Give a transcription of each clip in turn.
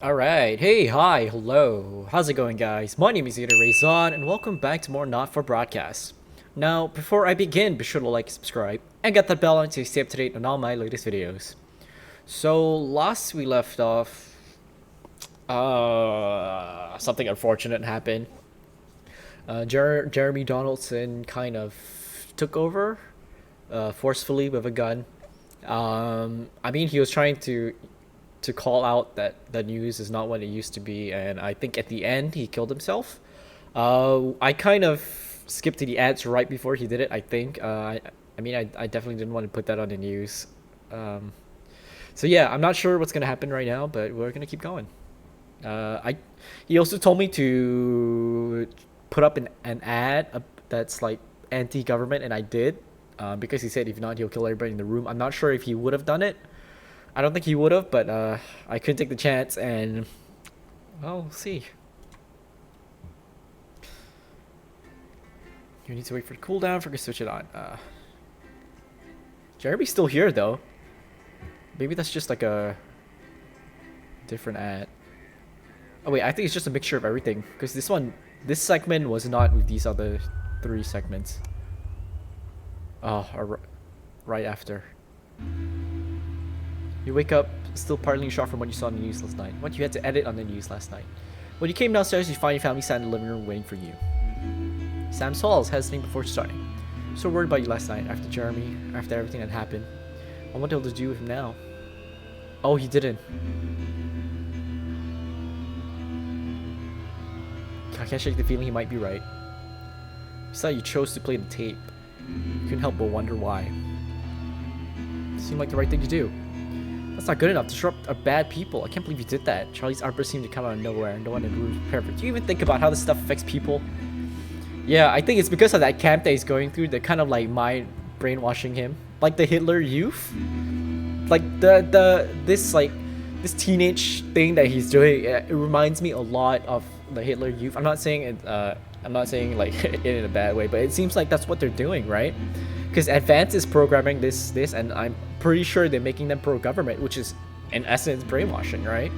Alright, hey, hi, hello. How's it going, guys? My name is ZetaRayZod, and welcome back to more Not For Broadcast. Now, before I begin, be sure to like, subscribe, and get that bell on to stay up to date on all my latest videos. So, last we left off, something unfortunate happened. Jeremy Donaldson kind of took over, forcefully with a gun. I mean, he was trying to call out that the news is not what it used to be, and I think at the end he killed himself. I kind of skipped to the ads right before he did it. I think. I definitely didn't want to put that on the news. So yeah, I'm not sure what's gonna happen right now, but we're gonna keep going. I He also told me to put up an ad that's like anti-government, and I did. Because he said if not, he'll kill everybody in the room. I'm not sure if he would have done it. I don't think he would have, but I couldn't take the chance, and well, we'll see. You need to wait for the cooldown for to switch it on. Jeremy's still here though. Maybe that's just like a different ad. Oh wait, I think it's just a mixture of everything, because this segment was not with these other three segments. Right after. You wake up still partly in shock from what you saw on the news last night. What you had to edit on the news last night. When you came downstairs, you find your family sat in the living room waiting for you. Sam Sauls hesitating before starting. So worried about you last night after Jeremy, after everything that happened. I wonder what to do with him now. Oh, he didn't. I can't shake the feeling he might be right. Besides, you chose to play the tape. You couldn't help but wonder why. It seemed like the right thing to do. That's not good enough. Disrupt bad people. I can't believe you did that. Charlie's outburst seemed to come out of nowhere, and no one in the room was prepared for it. Do you even think about how this stuff affects people? Yeah, I think it's because of that camp that he's going through. They're kind of like mind brainwashing him, like the Hitler Youth. Like this teenage thing that he's doing. It reminds me a lot of the Hitler Youth. I'm not saying it. I'm not saying like in a bad way, but it seems like that's what they're doing, right? Because Advance is programming this, and I'm pretty sure they're making them pro-government, which is, in essence, brainwashing, right?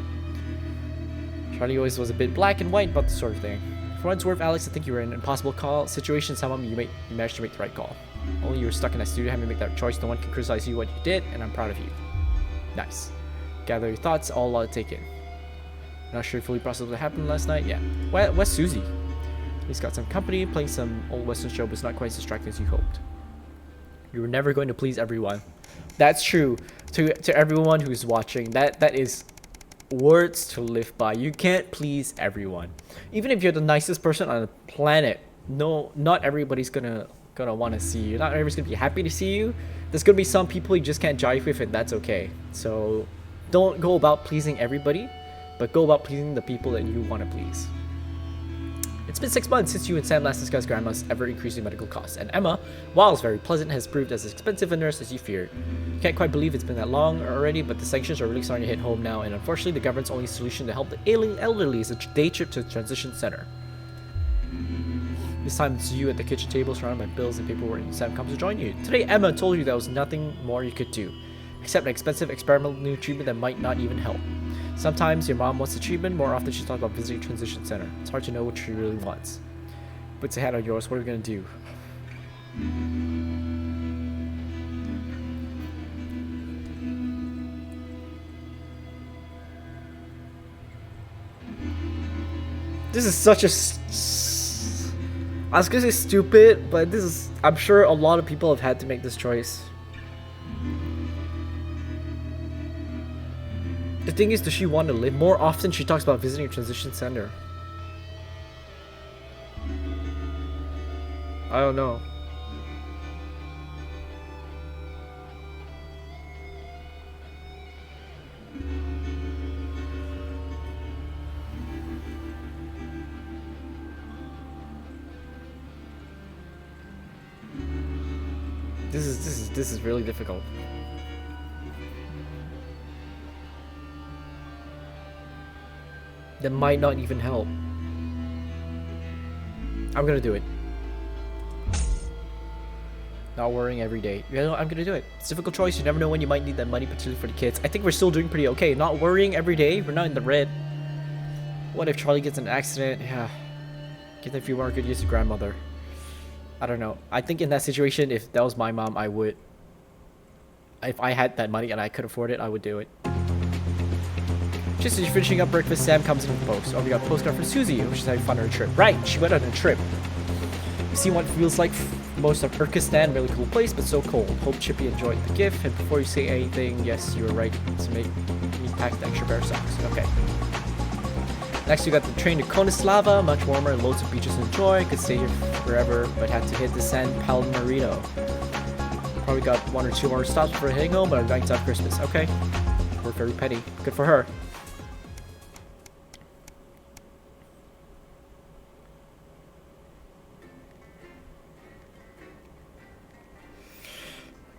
Charlie always was a bit black and white about this sort of thing. For what it's worth, Alex, I think you were in an impossible situation. Somehow you managed to make the right call. Only you were stuck in that studio having to make that choice. No one can criticize you what you did, and I'm proud of you. Nice. Gather your thoughts, all a lot to take in. Not sure you fully processed what happened last night? Yeah. Where's Susie? He's got some company, playing some old western show, but it's not quite as distracting as you hoped. You were never going to please everyone. That's true. To everyone who's watching, that is words to live by. You can't please everyone. Even if you're the nicest person on the planet, no, not everybody's gonna want to see you. Not everybody's gonna be happy to see you. There's gonna be some people you just can't jive with, and that's okay. So don't go about pleasing everybody, but go about pleasing the people that you want to please. It's been 6 months since you and Sam last discussed Grandma's ever-increasing medical costs, and Emma, while very pleasant, has proved as expensive a nurse as you feared. You can't quite believe it's been that long already, but the sanctions are really starting to hit home now, and unfortunately the government's only solution to help the ailing elderly is a day trip to the transition center. This time it's you at the kitchen table surrounded by bills and paperwork, and Sam comes to join you. Today Emma told you there was nothing more you could do, except an expensive experimental new treatment that might not even help. Sometimes your mom wants the treatment, more often she talks about visiting a transition center. It's hard to know what she really wants. Puts a hat on yours, what are we gonna do? This is such a... I was gonna say stupid, but this is... I'm sure a lot of people have had to make this choice. The thing is, does she want to live? More often she talks about visiting a transition center. I don't know. This is really difficult. That might not even help. I'm gonna do it. Not worrying every day. You know, I'm gonna do it. It's a difficult choice. You never know when you might need that money, particularly for the kids. I think we're still doing pretty okay. Not worrying every day. We're not in the red. What if Charlie gets in an accident? Yeah. Give them a few more good years to grandmother. I don't know. I think in that situation, if that was my mom, I would. If I had that money and I could afford it, I would do it. Just as you're finishing up breakfast, Sam comes in with the post. Oh, we got a postcard from Susie, which is having fun on her trip. Right, she went on a trip. You see what it feels like most of Turkestan, really cool place, but so cold. Hope Chippy enjoyed the gift. And before you say anything, yes, you were right to make me pack the extra pair of socks. Okay. Next, we got the train to Konislava, much warmer, loads of beaches to enjoy. Could stay here forever, but had to hit the San Palmarino. Probably got 1 or 2 more stops before heading home, but I'm dying to have Christmas. Okay. We're very petty. Good for her.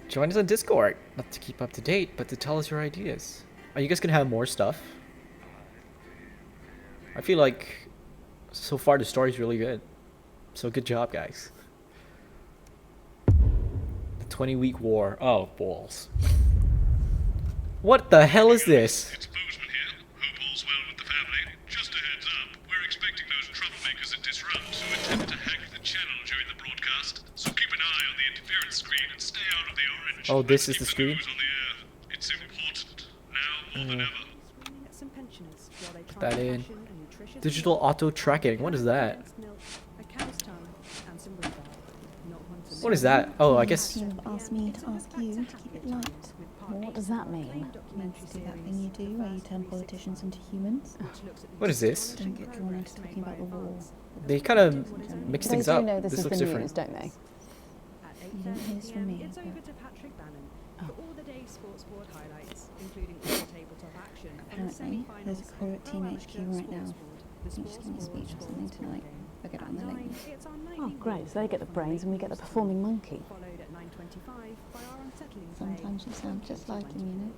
Join us on Discord, not to keep up to date, but to tell us your ideas. Are you guys gonna have more stuff? I feel like so far the story's really good. So good job, guys. The 20-week war. Oh, balls. What the hell is this? It's Bozeman here. Hope all's well with the family. Just a heads up, we're expecting those troublemakers at Disrupt who attempt to hack the channel during the broadcast. So keep an eye on the interference screen and stay out of the orange. Oh, this is the screen? It's important now more than ever. Put that in. Digital auto tracking. What is that? What is that? Oh, I guess. You asked me to ask you to keep it light. Well, what does that mean? It means to do that thing you do where you turn politicians into humans. What is this? Don't get drawn into talking about the war. They kind of mix things Those up. who know this is looks the different. news, don't they? You don't hear this from me. It's over to Patrick Bannon for all the day's sports board highlights, including all the tabletop action. Apparently, there's a crew at Team HQ right now. I'm just giving a speech or something tonight. I'll get on the link. Oh, great. So they get the brains and we get the performing monkey. Followed at 9:25 by our unsettling Sometimes you sound just like him, you know.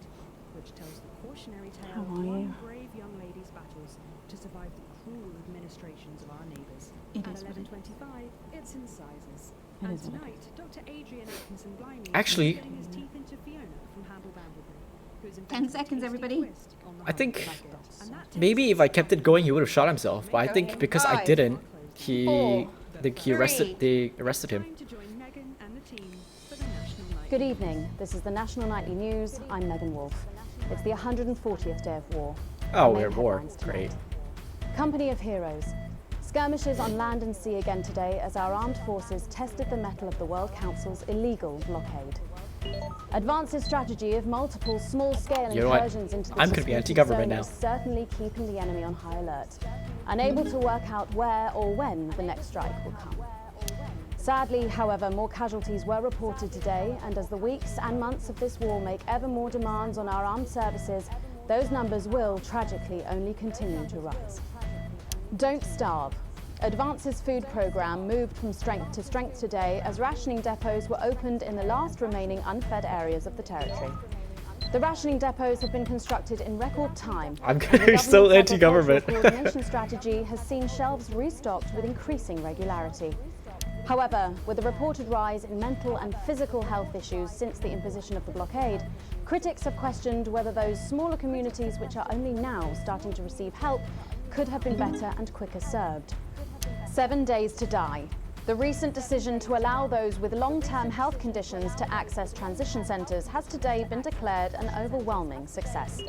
which tells the cautionary tale How of are one you? brave young lady's battles to survive the cruel administrations of our neighbours. It At is what it is. 11:25, it's incisors. It And is what it tonight, Dr. Adrian Atkinson Blimey Actually- is getting his teeth into Fiona from Hamble Bambleby, who is 10 seconds, everybody. I think maybe if I kept it going, he would have shot himself. But I think because I didn't, they arrested him. Good evening. This is the National Nightly News. I'm Megan Wolfe. It's the 140th day of war. Oh, The main we're at war. headlines tonight. Great. Company of Heroes. Skirmishes on land and sea again today as our armed forces tested the mettle of the World Council's illegal blockade. Advance's strategy of multiple small-scale You know what? incursions into the I'm gonna be disputed anti-government zone now. is certainly keeping the enemy on high alert, unable to work out where or when the next strike will come. Sadly, however, more casualties were reported today, and as the weeks and months of this war make ever more demands on our armed services, those numbers will, tragically, only continue to rise. Don't starve. Advance's food programme moved from strength to strength today as rationing depots were opened in the last remaining unfed areas of the territory. The rationing depots have been constructed in record time. I'm and the government's so anti-government. agricultural coordination strategy has seen shelves restocked with increasing regularity. However, with a reported rise in mental and physical health issues since the imposition of the blockade, critics have questioned whether those smaller communities which are only now starting to receive help could have been better and quicker served. 7 days to die. The recent decision to allow those with long-term health conditions to access transition centres has today been declared an overwhelming success.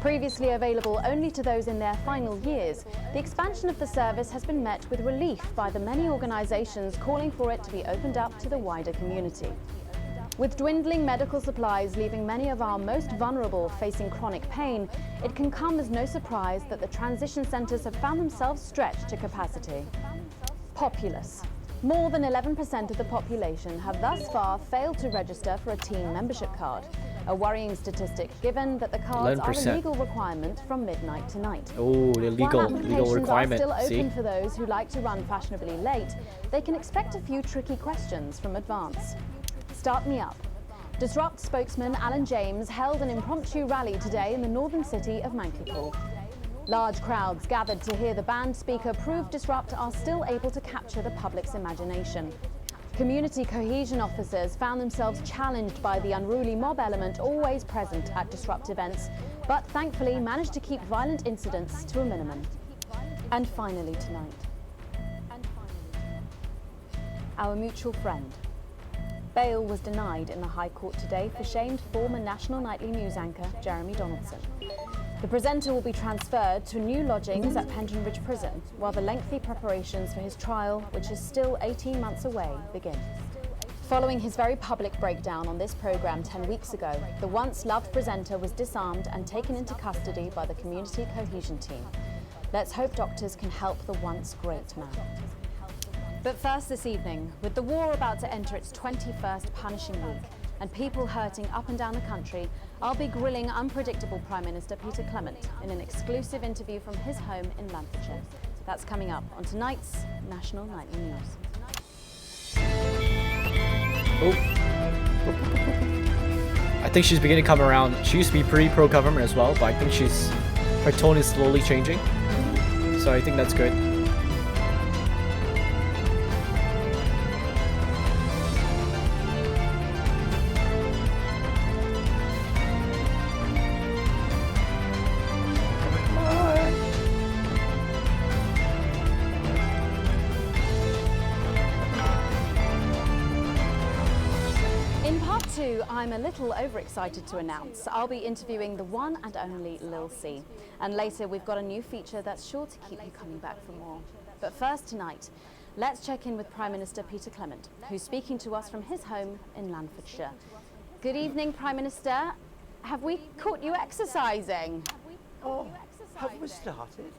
Previously available only to those in their final years, the expansion of the service has been met with relief by the many organisations calling for it to be opened up to the wider community. With dwindling medical supplies leaving many of our most vulnerable facing chronic pain, it can come as no surprise that the transition centres have found themselves stretched to capacity. Populace. More than 11% of the population have thus far failed to register for a teen membership card. A worrying statistic given that the cards are a 11%. legal requirement from midnight tonight. Oh, the legal While applications requirement. are still See? open for those who like to run fashionably late, they can expect a few tricky questions from Advance. Start me up. Disrupt spokesman Alan James held an impromptu rally today in the northern city of Mankipool. Large crowds gathered to hear the band speaker prove Disrupt are still able to capture the public's imagination. Community cohesion officers found themselves challenged by the unruly mob element always present at Disrupt events, but thankfully managed to keep violent incidents to a minimum. And finally tonight, our mutual friend. Bail was denied in the High Court today for shamed former national nightly news anchor Jeremy Donaldson. The presenter will be transferred to new lodgings at Penton Ridge Prison, while the lengthy preparations for his trial, which is still 18 months away, begin. Following his very public breakdown on this programme 10 weeks ago, the once loved presenter was disarmed and taken into custody by the Community Cohesion Team. Let's hope doctors can help the once great man. But first this evening, with the war about to enter its 21st punishing week and people hurting up and down the country, I'll be grilling unpredictable Prime Minister Peter Clement in an exclusive interview from his home in Lancashire. That's coming up on tonight's National Nightly News. Oh. I think she's beginning to come around. She used to be pretty pro-government as well, but I think her tone is slowly changing. So I think that's good. I'm a little overexcited to announce I'll be interviewing the one and only Lil C. And later we've got a new feature that's sure to keep you coming back for more. But first tonight, let's check in with Prime Minister Peter Clement, who's speaking to us from his home in Lancashire. Good evening, Prime Minister. Have we caught you exercising? Oh, have we started?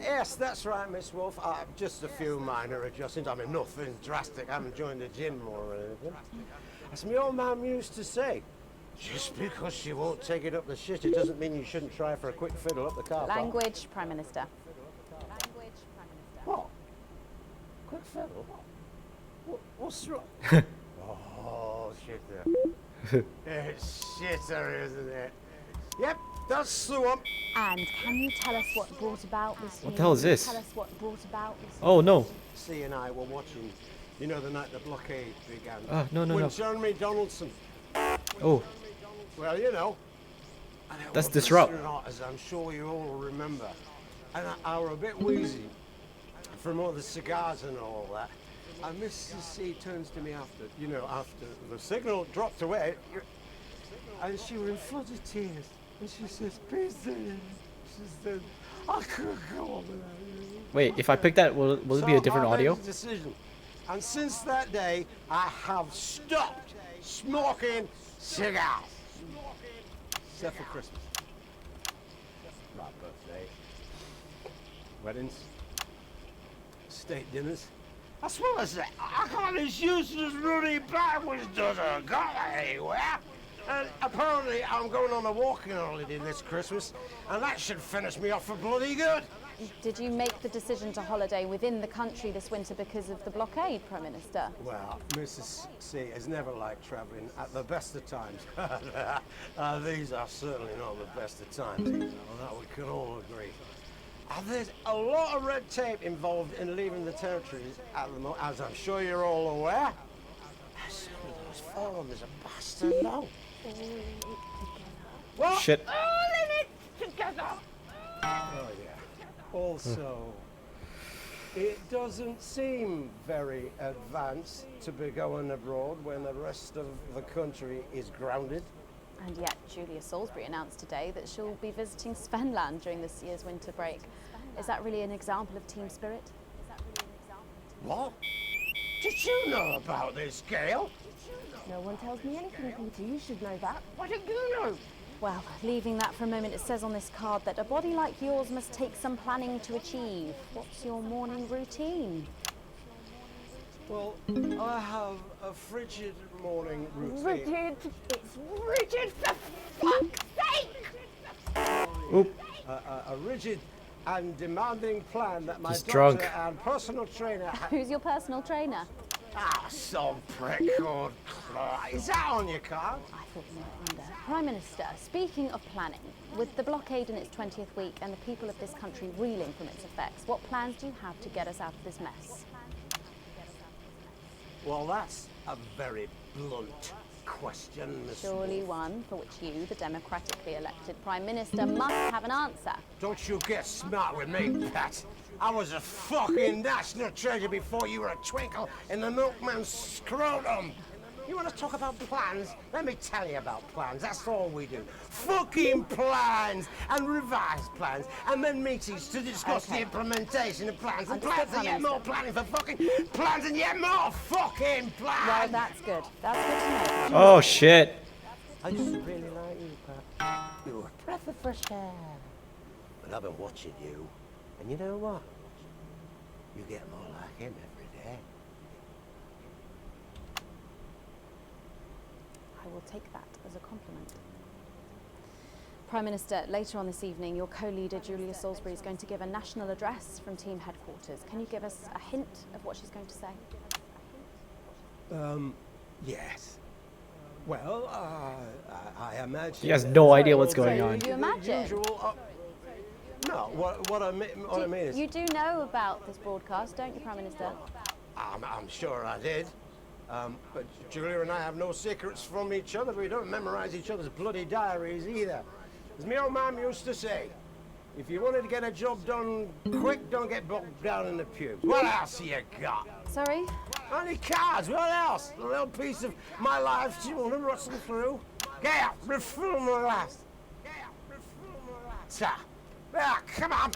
Yes, that's right, Miss Wolf. Just a few minor adjustments. I mean, nothing drastic. I haven't joined the gym or anything. As my old mum used to say, just because she won't take it up the shit, it doesn't mean you shouldn't try for a quick fiddle up the car park. Language, Prime Minister. What? Quick fiddle? What's wrong? Oh, shitter. It's shitter, isn't it? Yep, that's the one. And can you tell us what brought about this? What the hell is this? Tell us what brought about this. Oh no. C and I were watching, you know, the night the blockade began. No. With Jeremy Donaldson. Oh. Well, you know. That's disrupt. As I'm sure you all remember. And I were a bit wheezy from all the cigars and all that. And Mrs. C turns to me after the signal dropped away. And she was in floods of tears. And she says, Peter, she said, I couldn't go on with that. Wait, if I pick that, will it be a different audio? Made a decision. And since that day, I have stopped smoking cigars. Except for Christmas. My birthday. Weddings. State dinners. That's what I say. I got this useless running backwards doesn't go anywhere. And apparently I'm going on a walking holiday this Christmas, and that should finish me off for bloody good. Did you make the decision to holiday within the country this winter because of the blockade, Prime Minister? Well, Mrs. C has never liked travelling at the best of times. These are certainly not the best of times, on that we can all agree. There's a lot of red tape involved in leaving the territories at the moment, as I'm sure you're all aware. Some of those foreigners are bastard now. Well, Shit. all in it together. Oh yeah. Also, it doesn't seem very advanced to be going abroad when the rest of the country is grounded. And yet, Julia Salisbury announced today that she'll be visiting Svenland during this year's winter break. Is that really an example of team spirit? What? Did you know about this, Gail? No one tells me anything, Peter. You should know that. What did you know? Well, leaving that for a moment, it says on this card that a body like yours must take some planning to achieve. What's your morning routine? Well, I have a frigid morning routine. Rigid. It's rigid for fuck's sake! Oop. A rigid and demanding plan that my He's doctor drunk. and personal trainer Who's your personal trainer? some prick called Clark. Is that on your card? I thought you might wonder. Prime Minister, speaking of planning, with the blockade in its 20th week and the people of this country reeling from its effects, what plans do you have to get us out of this mess? Well, that's a very blunt question, Miss Surely Wolf. one for which you, the democratically elected Prime Minister, must have an answer. Don't you get smart with me, Pat. I was a fucking national treasure before you were a twinkle in the milkman's scrotum. You want to talk about plans? Let me tell you about plans. That's all we do. Fucking plans and revised plans, and then meetings to discuss the implementation of plans and Understood, plans and yet Prime more Minister. planning for fucking plans and yet more fucking plans. Well, that's good. That's good to know. Oh shit. I used to really like you, Pat. You were a breath of fresh air. But I've been watching you, and you know what? You get more like him every day. I will take that as a compliment. Prime Minister, later on this evening, your co-leader Julia Salisbury is going to give a national address from team headquarters. Can you give us a hint of what she's going to say? Yes. Well, I imagine. He has no idea what's going on. You imagine? Usual, no, what I mean is. You do know about this broadcast, don't you, Prime Minister? I'm sure I did. But Julia and I have no secrets from each other. We don't memorize each other's bloody diaries either. As my old mum used to say, if you wanted to get a job done quick, don't get bogged down in the pubes. What else you got? Sorry? Only cards, what else? A little piece of my life you want to rustle through? Get out, refill my last. Get out, refill my last. Ah, come on.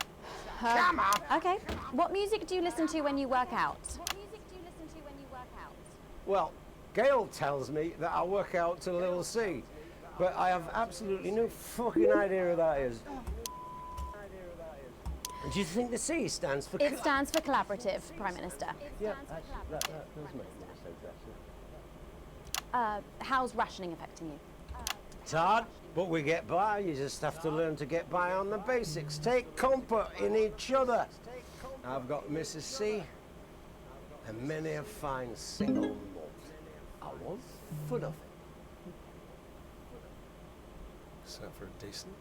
Come on. Okay. What music do you listen to when you work out? Well, Gail tells me that I work out to Little C, but I have absolutely no fucking idea who that is. And do you think the C stands for? It stands for collaborative, Prime Minister. Yeah, that does make more sense, actually. How's rationing affecting you? It's hard, but we get by. You just have to learn to get by on the basics. Take comfort in each other. I've got Mrs. C and many a fine single malt. I was full of it. So for a decent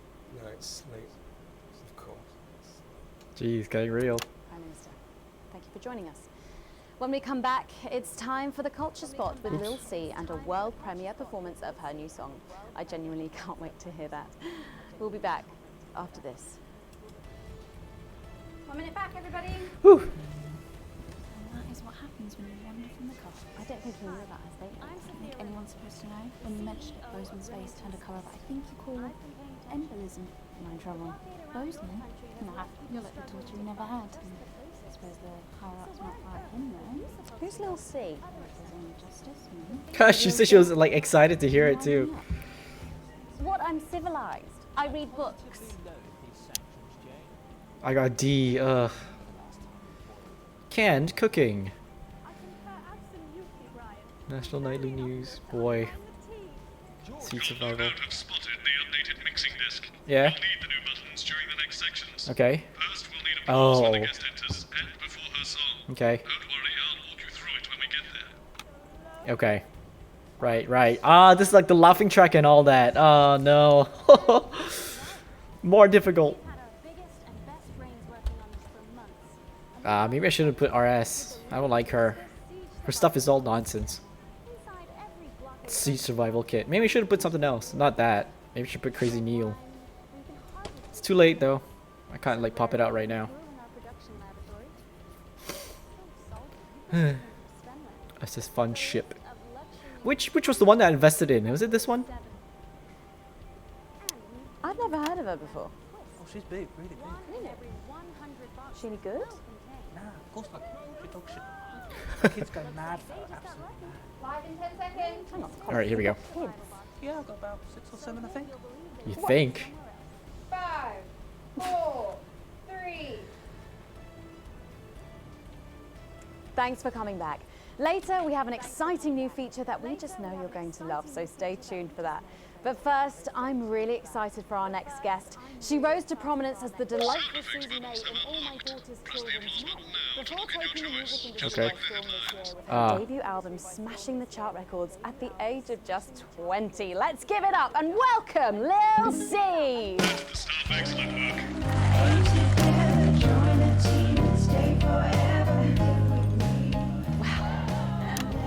night's sleep, of course. Jeez, getting real. Prime Minister, thank you for joining us. When we come back, it's time for the Culture Spot with Lil C and a world premiere performance of her new song. I genuinely can't wait to hear that. We'll be back after this. 1 minute back, everybody. Whew. And that is what happens when you wander from the car. I don't think you knew about her statement. I don't think anyone's supposed to know. When you mentioned it, Bozeman's face turned a colour that I think you call embolism. Am I in trouble? Bozeman? Nah, you're like the daughter you never had. I suppose the higher-ups might like him, though. Who's Lil C? Justice, man. Gosh, she said she was like excited to hear it too. What? I'm civilized. I read books. I got a D. Canned cooking. National Nightly News. Boy. Sea You'll no survival. doubt have spotted the updated mixing disc. Yeah. You'll need the new buttons during the next sections. Okay. First, we'll need a pause when the Oh. guest enters and before her song. Okay. Don't worry, I'll walk you through it when we get there. Okay. Right. Ah, this is like the laughing track and all that. Oh no. More difficult. Maybe I shouldn't put RS. I don't like her. Her stuff is all nonsense. Sea survival kit. Maybe I should have put something else. Not that. Maybe I should put Crazy Neil. It's too late though. I can't like pop it out right now. That's this fun ship. Which was the one that I invested in? Was it this one? I've never heard of her before. Oh, she's big, really big. Is she any good? Nah, of course not. She talks shit. The kids go mad for her, absolutely mad. 5 and 10 seconds. Hang on. All right, here we go. Kids. Yeah, I've got about 6 or 7, I think. You think? 5, 4, 3. Thanks for coming back. Later, we have an exciting new feature that we just know you're going to love, so stay tuned for that. But first, I'm really excited for our next guest. She rose to prominence as the delightful Susie May in All My Daughter's Children's Men, before taking the music industry by storm this year with her debut album smashing the chart records at the age of just 20. Let's give it up and welcome Lil C! The staff, excellent work.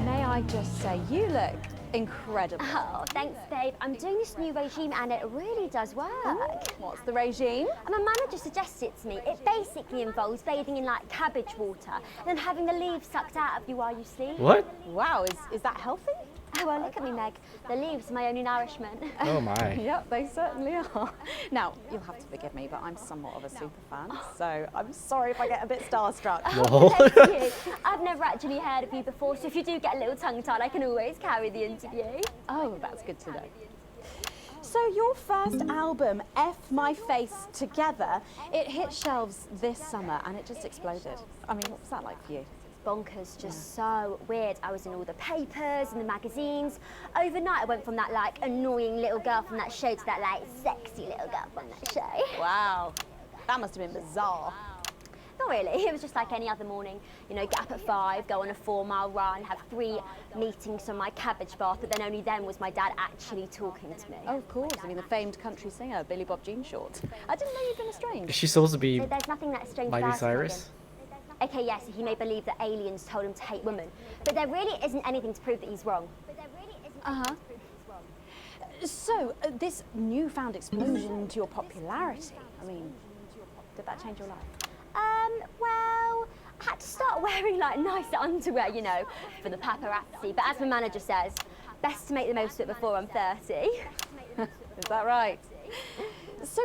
May I just say, you look incredible. Oh, thanks, babe. I'm doing this new regime and it really does work. What's the regime? And my manager suggested it to me. It basically involves bathing in like cabbage water and then having the leaves sucked out of you while you sleep. What? Wow, is that healthy? Oh, well, look at me, Meg. The leaves are my only nourishment. Oh my. Yep, they certainly are. Now, you'll have to forgive me, but I'm somewhat of a super fan, so I'm sorry if I get a bit starstruck. Oh, bless you. I've never actually heard of you before, so if you do get a little tongue-tied, I can always carry the interview. Oh, that's good to know. So your first album, F My Face Together, it hit shelves this summer and it just exploded. I mean, what was that like for you? Bonkers, just so weird. I was in all the papers and the magazines. Overnight I went from that like annoying little girl from that show to that like sexy little girl from that show. Wow, that must have been bizarre. Not really, it was just like any other morning. You know, get up at 5, go on a 4-mile run, have 3 meetings on my cabbage bath, but then only then was my dad actually talking to me. Oh, of course, I mean the famed country singer, Billy Bob Jean Short. I didn't know you'd been estranged. Is she supposed to be So there's nothing that strange Miley about it, Cyrus? Megan. Okay, yes, he may believe that aliens told him to hate women, but there really isn't anything to prove that he's wrong. So, this newfound explosion to your popularity, I mean, did that change your life? Well, I had to start wearing like nice underwear, you know, for the paparazzi, but as my manager says, best to make the most of it before I'm 30. Is that right? So,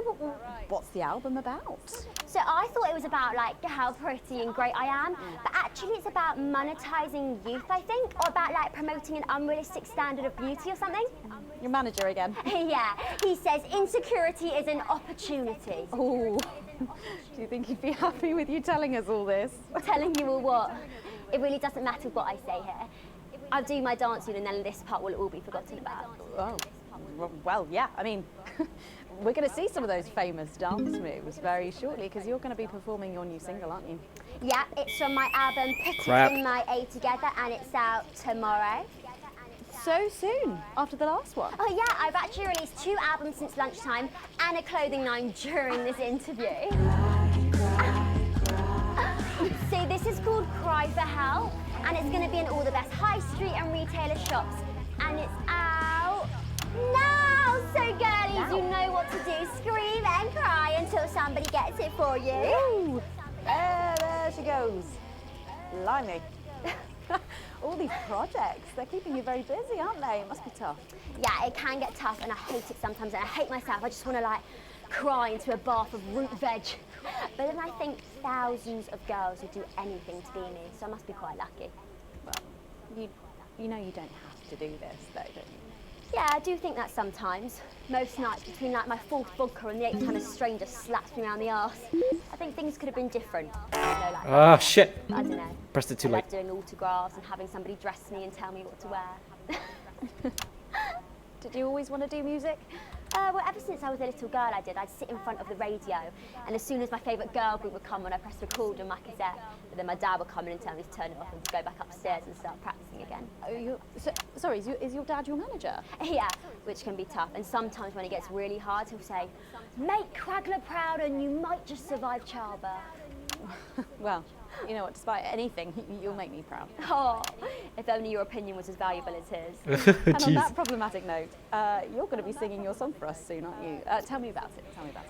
what's the album about? So I thought it was about like how pretty and great I am, but actually it's about monetizing youth, I think, or about like promoting an unrealistic standard of beauty or something. Your manager again? Yeah, he says insecurity is an opportunity. Oh, do you think he'd be happy with you telling us all this? Telling you all what? It really doesn't matter what I say here. I'll do my dancing and then this part will all be forgotten about. Oh, well, yeah, I mean, we're going to see some of those famous dance moves very shortly because you're going to be performing your new single, aren't you? Yeah, it's from my album Put Crap. It In My A Together and it's out tomorrow. So soon, after the last one. Oh yeah, I've actually released 2 albums since lunchtime and a clothing line during this interview. See, this is called Cry for Help and it's going to be in all the best high street and retailer shops and it's out now. So girlies, you know what to do. Scream and cry until somebody gets it for you. Ooh, there she goes. Blimey. All these projects, they're keeping you very busy, aren't they? It must be tough. Yeah, it can get tough and I hate it sometimes and I hate myself. I just want to like cry into a bath of root veg. But then I think thousands of girls would do anything to be me, so I must be quite lucky. Well, you know you don't have to do this though, don't you? Yeah, I do think that sometimes. Most nights between like my 4th vodka and the 8th time a stranger slaps me around the arse. I think things could have been different. You know, like, Ah, shit. I don't know. Pressed it too I late. love doing autographs and having somebody dress me and tell me what to wear. Did you always want to do music? Well, ever since I was a little girl, I did. I'd sit in front of the radio, and as soon as my favourite girl group would come on, I'd press record on my cassette. But then my dad would come in and tell me to turn it off and to go back upstairs and start practicing again. Oh, sorry, is your dad your manager? Yeah, which can be tough. And sometimes when it gets really hard, he'll say, "Make Quagler proud, and you might just survive childbirth." Well, you know what, despite anything, you'll make me proud. Oh, if only your opinion was as valuable as his. And on Jeez. that problematic note, you're going to be singing your song for us soon, aren't you? Tell me about it.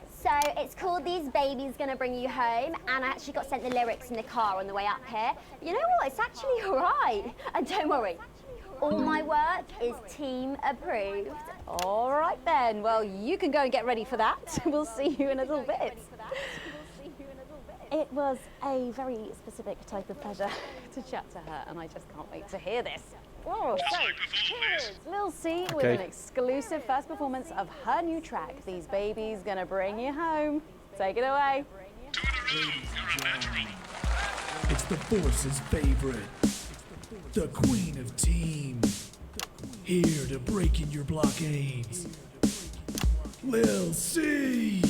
So it's called These Babies Gonna Bring You Home, and I actually got sent the lyrics in the car on the way up here. You know what, it's actually all right. And don't worry, all my work is team approved. All right then, well, you can go and get ready for that. We'll see you in a little bit. It was a very specific type of pleasure to chat to her, and I just can't wait to hear this. Oh, so here's Lil C with an exclusive first performance of her new track, These Babies Gonna Bring You Home. Take it away. It's the Force's favorite, the queen of teams, here to break in your blockades. Lil C.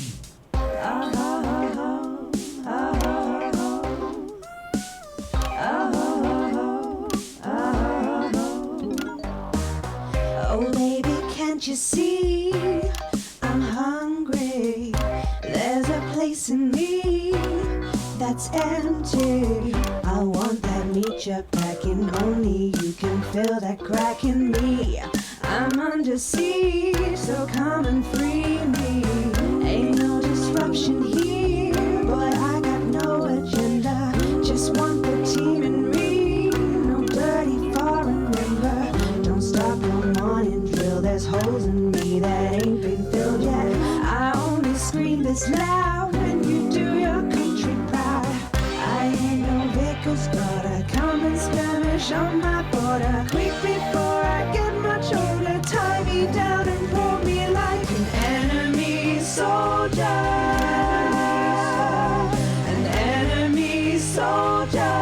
Oh baby, can't you see I'm hungry? There's a place in me that that's empty. I want that meet you back in, only you can fill that crack in me. I'm under siege, so come and free me. Ain't no disruption here, boy, I got no agenda. Just want the team in me, no dirty foreign member. Don't stop no morning drill, there's holes in me that ain't been filled yet. I only scream this loud when you do your country proud. I ain't no vicar's daughter, come and skirmish on my border. Quick before I get much older, tie me down and pull me like an enemy soldier. An enemy soldier.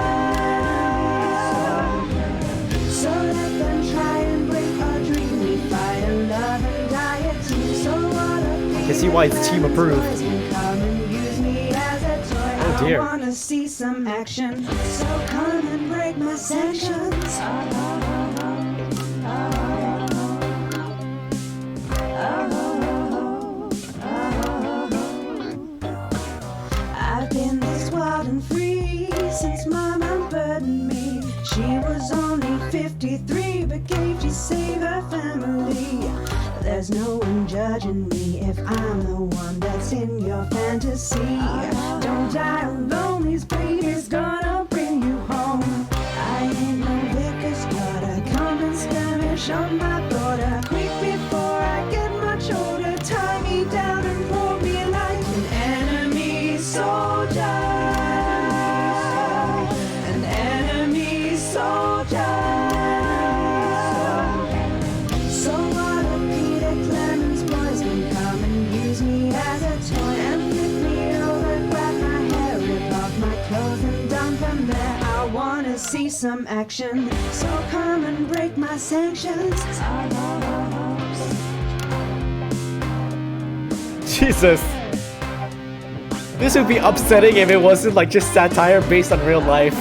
So let them try and break our dream. We fight and love and die a team. So what I can see why it's team approved. Oh dear. I wanna see some action. So come and break my sanctions. I've been this wild and free since Mom unburdened me. She was only 53, but gave to save her family. There's no one judging me if I'm the one that's in your fantasy. Don't die alone, these babies gonna bring you home. I ain't no vicar's daughter, come and skirmish on my border. Quick before I get much older, tie me down and pull me like an enemy soldier. An enemy soldier. So what if Peter Clemens boys can come and use me as a toy and flip me over, grab my hair, rip off my clothes and dump them there? I wanna see some action, so come and break my sanctions. Jesus. This would be upsetting if it wasn't like just satire based on real life.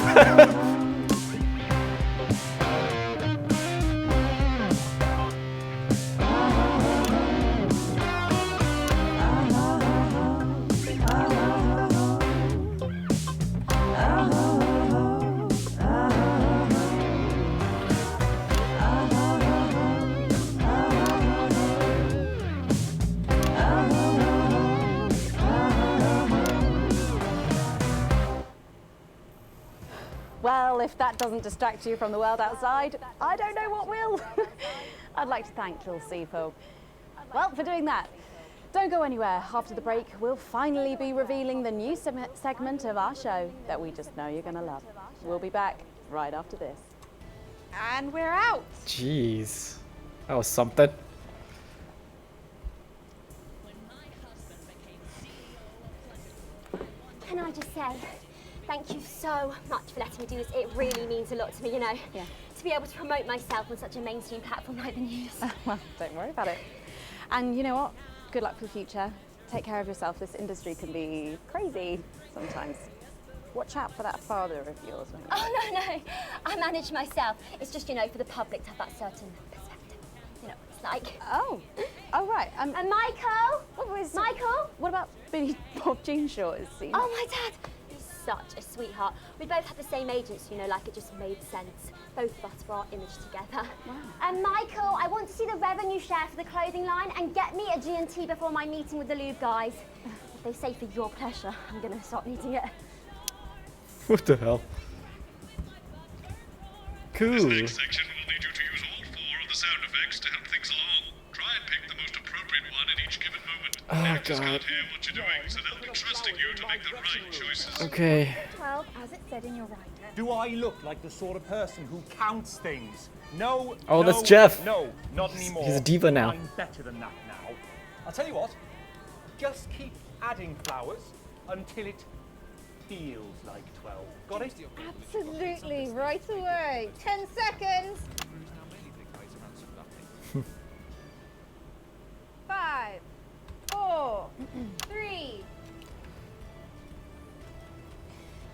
Well, if that doesn't distract you from the world outside, I don't know what will. I'd like to thank Lil C for doing that. Don't go anywhere. After the break, we'll finally be revealing the new segment of our show that we just know you're gonna love. We'll be back right after this. And we're out. Jeez. That was something. Can I just say, thank you so much for letting me do this. It really means a lot to me, you know. Yeah. To be able to promote myself on such a mainstream platform like the news. Well, don't worry about it. And you know what? Good luck for the future. Take care of yourself. This industry can be crazy sometimes. Watch out for that father of yours. Oh, no. I manage myself. It's just, you know, for the public to have that certain perspective. You know what it's like. Oh, right. And Michael? Michael? What about Billy Bob Jean Short? Oh, my dad. He's such a sweetheart. We both had the same agents, you know, like it just made sense. Both of us for our image together. Wow. And Michael, I want to see the revenue share for the clothing line and get me a G&T before my meeting with the lube guys. If they say for your pleasure, I'm going to start needing it. What the hell? Cool. This next section will need you to use all 4 of the sound effects to help things along. Try and pick the most appropriate one at each given moment. Oh, Just God. can't hear what you're doing, so they'll be trusting you to make the right choices. Okay. 12, as it said in your writer. Do I look like the sort of person who counts things? No. Oh, no, that's Jeff. No, not anymore. He's a diva now. I'm better than that now. I'll tell you what. Just keep adding flowers until it feels like 12. Got it? Absolutely, right away. 10 seconds. 5, 4, 3.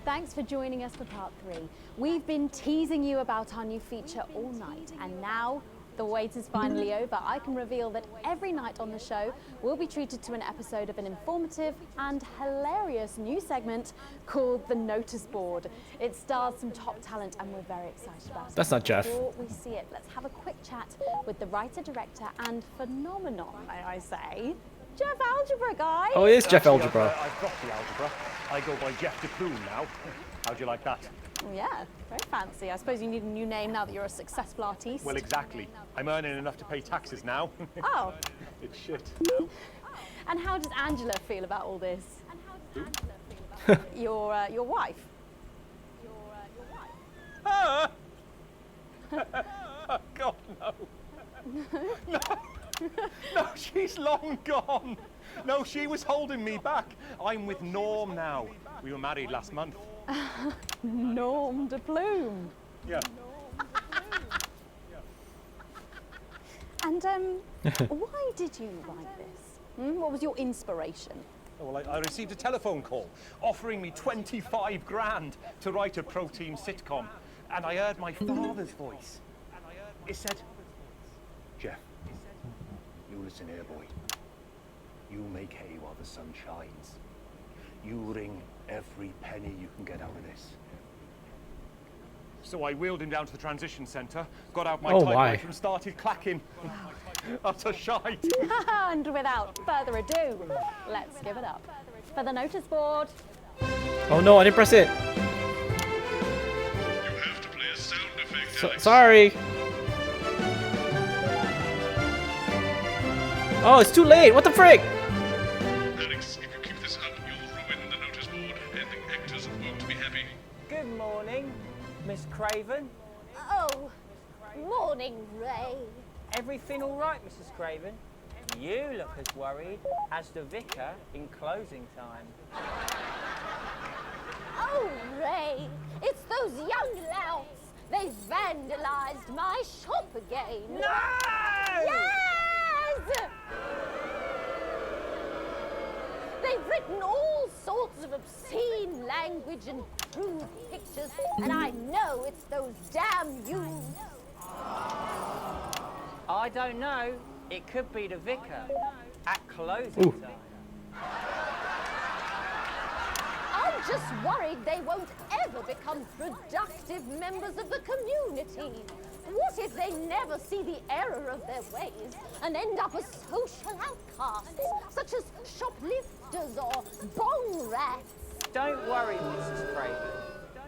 Thanks for joining us for part 3. We've been teasing you about our new feature all night, and now The wait is finally over. I can reveal that every night on the show we'll be treated to an episode of an informative and hilarious new segment called The Notice Board. It stars some top talent and we're very excited about it. That's not Jeff. Before we see it, let's have a quick chat with the writer, director and phenomenon, may I say, Jeff Algebra, guys. Oh, it is Jeff Actually, Algebra. I've dropped the algebra. I go by Jeff DePlume now. How'd you like that? Yeah, very fancy. I suppose you need a new name now that you're a successful artiste. Well, exactly. I'm earning enough to pay taxes now. Oh. It's shit. And how does Angela feel about all this? Your wife? Ah! Oh, God, no. No. No, she's long gone. No, she was holding me back. I'm with Norm now. We were married last month. Norm de Plume. Yeah. And why did you write this? What was your inspiration? Oh, well, I received a telephone call offering me 25 grand to write a pro-team sitcom. And I heard my father's voice. It said, Jeff, you listen here, boy. You make hay while the sun shines. You wring every penny you can get out of this. So I wheeled him down to the transition centre, got out my typewriter and started clacking. Utter shite. And without further ado, let's give it up for the notice board. Oh no, I didn't press it. You have to play a sound effect, Alex. Sorry. Oh, it's too late. What the frick? Alex, if you keep this up, you'll ruin the notice board, and the actors won't be happy. Good morning, Miss Craven. Oh, morning, Ray. Everything all right, Mrs. Craven? You look as worried as the vicar in closing time. Oh, Ray, it's those young louts. They've vandalized my shop again. No! Yes! They've written all sorts of obscene language and crude pictures, and I know it's those damn youths. I don't know. It could be the vicar at closing time. I'm just worried they won't ever become productive members of the community. What if they never see the error of their ways and end up as social outcasts, such as shoplifters or bong rats? Don't worry, Mrs. Craven.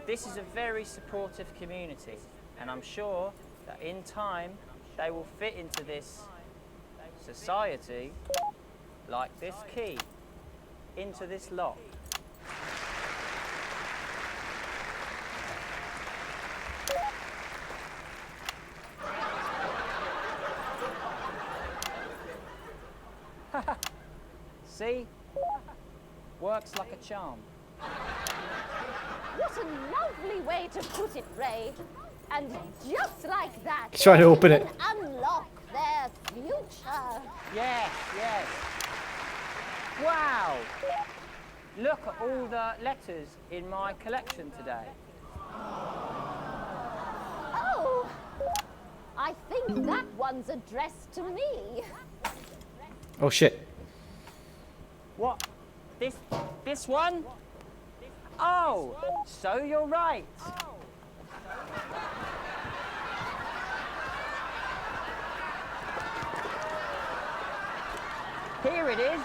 This is a very supportive community, and I'm sure that in time they will fit into this society like this key into this lock. See? Works like a charm. What a lovely way to put it, Ray. And just like that, Try to open it. they can unlock their future. Yes, yes. Wow! Look at all the letters in my collection today. Oh, I think that one's addressed to me. Oh shit. What? This one? Oh, so you're right. Here it is.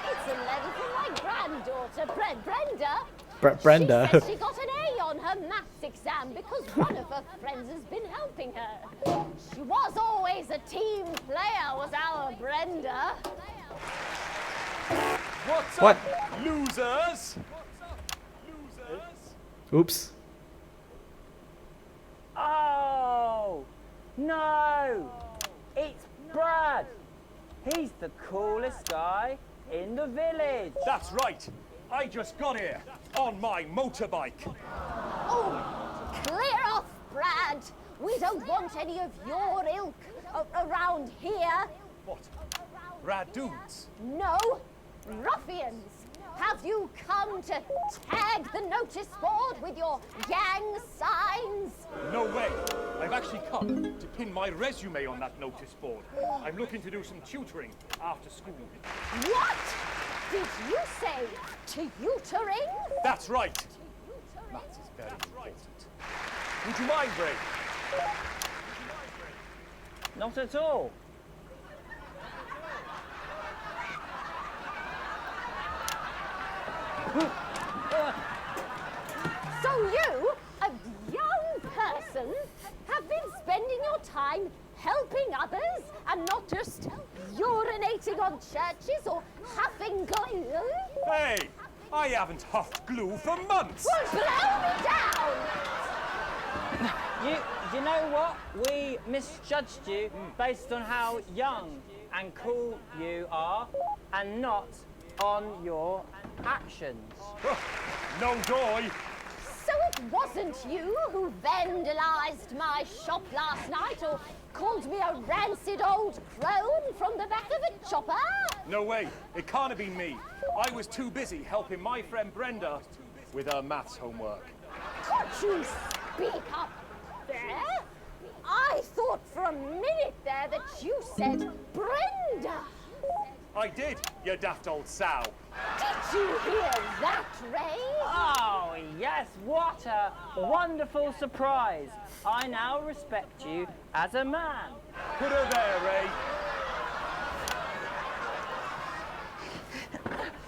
It's a letter from my granddaughter, Brenda. Brenda. She says she got an A on her maths exam because one of her friends has been helping her. She was always a team player, was our Brenda. What's What? up, losers? Oops. Oh, no. It's Brad. He's the coolest guy in the village. That's right. I just got here on my motorbike. Oh, clear off, Brad. We don't want any of your ilk around here. What? Rad dudes? No, ruffians. How Have you come to tag the notice board with your gang signs? No way. I've actually come to pin my resume on that notice board. I'm looking to do some tutoring after school. What? Did you say tutoring? That's right. Maths is very important. Would you mind, Ray? Not at all. So you, a young person, have been spending your time helping others and not just urinating on churches or huffing glue? Hey, I haven't huffed glue for months. Well, blow me down! You know what? We misjudged you based on how young and cool you are and not on your actions. No joy. So it wasn't you who vandalized my shop last night or called me a rancid old crone from the back of a chopper? No way. It can't have been me. I was too busy helping my friend Brenda with her maths homework. Could you speak up there? I thought for a minute there that you said Brenda. I did, you daft old sow. Did you hear that, Ray? Oh, yes, what a wonderful surprise. I now respect you as a man. Put her there, Ray.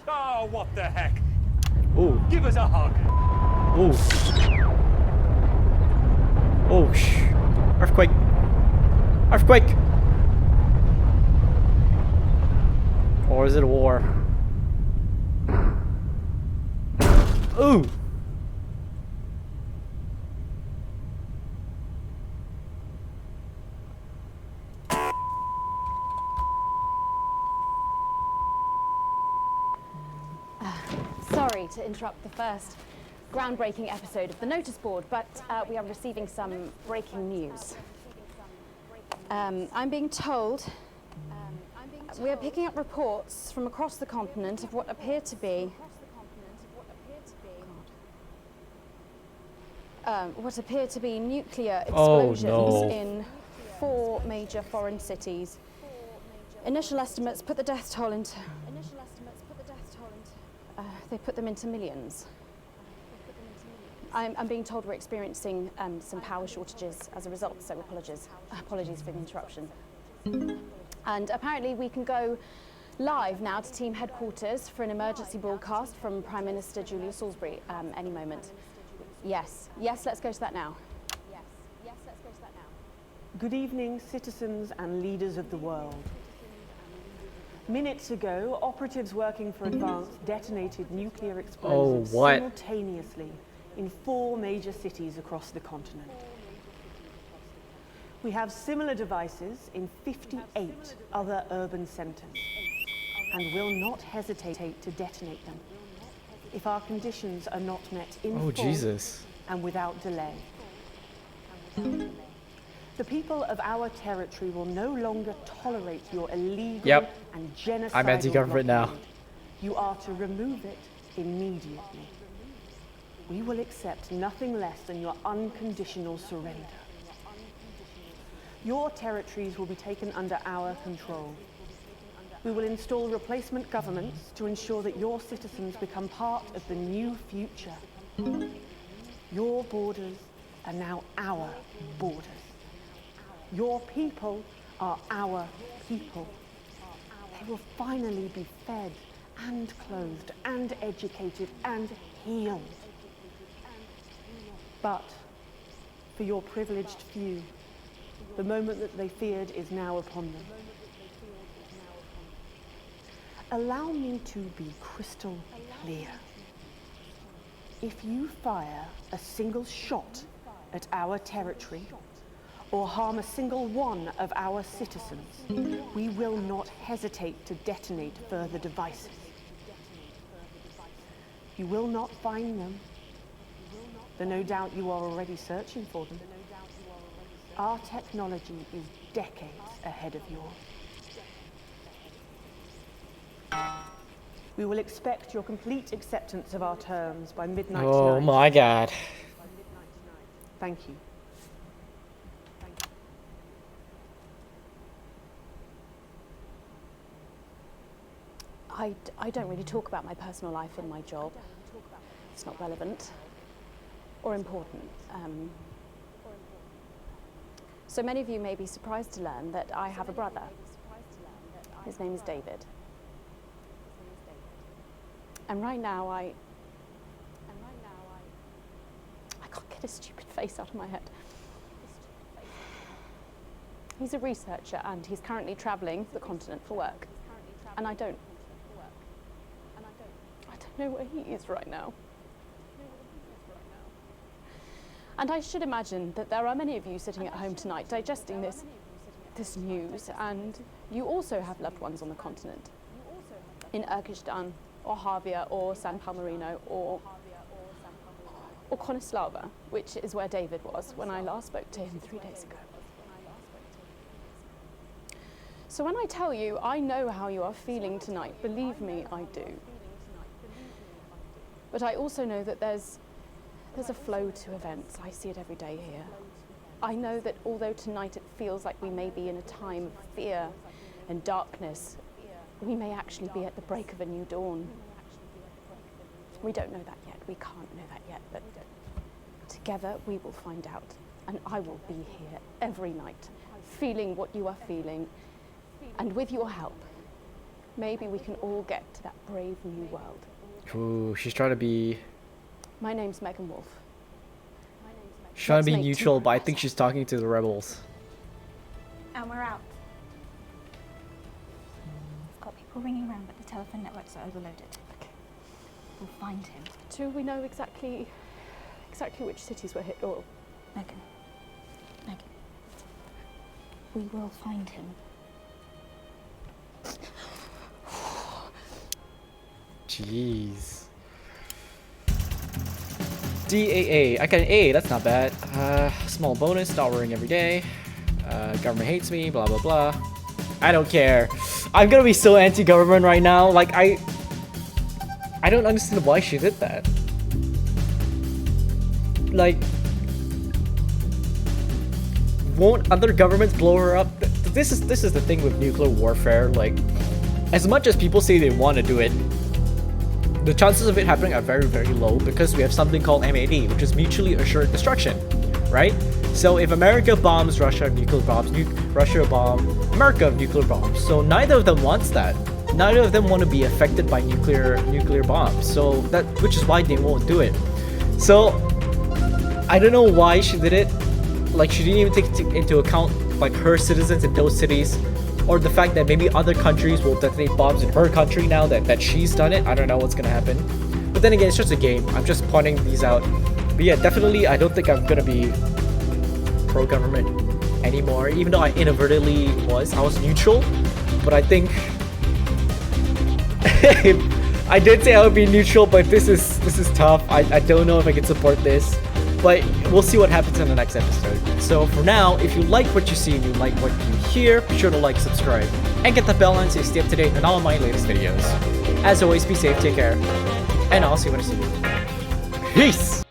Oh, what the heck? Ooh. Give us a hug. Ooh. Oh, Earthquake. Earthquake. Or is it a war? Ooh. Sorry to interrupt the first groundbreaking episode of the notice board, but we are receiving some breaking news. I'm being told we are picking up reports from across the continent of what appear to be nuclear explosions in 4 major foreign cities. Initial estimates put the death toll into they put them into millions. I'm being told we're experiencing some power shortages as a result, so apologies for the interruption. And apparently we can go live now to team headquarters for an emergency broadcast from Prime Minister Julia Salisbury any moment. Yes, let's go to that now. Good evening, citizens and leaders of the world. Minutes ago, operatives working for Advance detonated nuclear explosives simultaneously in 4 major cities across the continent. We have similar devices in 58 other urban centres and will not hesitate to detonate them if our conditions are not met in full Jesus. and without delay. The people of our territory will no longer tolerate your illegal and genocidal I'm anti-government now. blockade. You are to remove it immediately. We will accept nothing less than your unconditional surrender. Your territories will be taken under our control. We will install replacement governments to ensure that your citizens become part of the new future. Your borders are now our borders. Your people are our people. They will finally be fed and clothed and educated and healed. But for your privileged few, the moment that they feared is now upon them. Allow me to be crystal clear. If you fire a single shot at our territory or harm a single one of our citizens, we will not hesitate to detonate further devices. You will not find them, though no doubt you are already searching for them. Our technology is decades ahead of yours. We will expect your complete acceptance of our terms by midnight Oh tonight. my god. Thank you. I don't really talk about my personal life in my job. It's not relevant or important. So many of you may be surprised to learn that I have a brother. His name is David. And right now I can't get his stupid face out of my head. He's a researcher and he's currently traveling the continent for work. And I don't know where he is right now. And I should imagine that there are many of you sitting at home tonight digesting this news, and you also have loved ones on the continent. In Urkistan, or Havia, or San Palmerino, or Konislava, which is where David was when I last spoke to him 3 days ago. So when I tell you, I know how you are feeling tonight, believe me, I do. But I also know that there's a flow to events. I see it every day here. I know that although tonight it feels like we may be in a time of fear and darkness, we may actually be at the break of a new dawn. We don't know that yet. We can't know that yet, but together we will find out. And I will be here every night, feeling what you are feeling. And with your help, maybe we can all get to that brave new world. Ooh, she's trying to be... My name's Megan Wolf. She's trying to be Let's make neutral, tomorrow but I think she's talking to the rebels. And we're out. I've got people ringing around, but the telephone networks are overloaded. Okay. We'll find him. Do we know exactly which cities were hit, or... Megan. We will find him. Jeez. DAA. I got an A, that's not bad. Small bonus, not worrying every day. Government hates me, blah blah blah. I don't care. I'm gonna be so anti-government right now. Like, I don't understand why she did that. Like, won't other governments blow her up? This is the thing with nuclear warfare. Like, as much as people say they want to do it, the chances of it happening are very, very low because we have something called MAD, which is mutually assured destruction, right? So if America bombs Russia of nuclear bombs, Russia bomb America of nuclear bombs. So neither of them wants that. Neither of them want to be affected by nuclear bombs. So which is why they won't do it. So I don't know why she did it. Like, she didn't even take into account like her citizens in those cities, or the fact that maybe other countries will detonate bombs in her country now that she's done it. I don't know what's gonna happen. But then again, it's just a game. I'm just pointing these out. But yeah, definitely, I don't think I'm gonna be pro-government anymore. Even though I inadvertently was. I was neutral. But I think... I did say I would be neutral, but this is tough. I don't know if I can support this. But we'll see what happens in the next episode. So for now, if you like what you see and you like what you hear, be sure to like, subscribe, and get the bell on so you stay up to date on all of my latest videos. As always, be safe, take care, and I'll see you when I see you. Peace!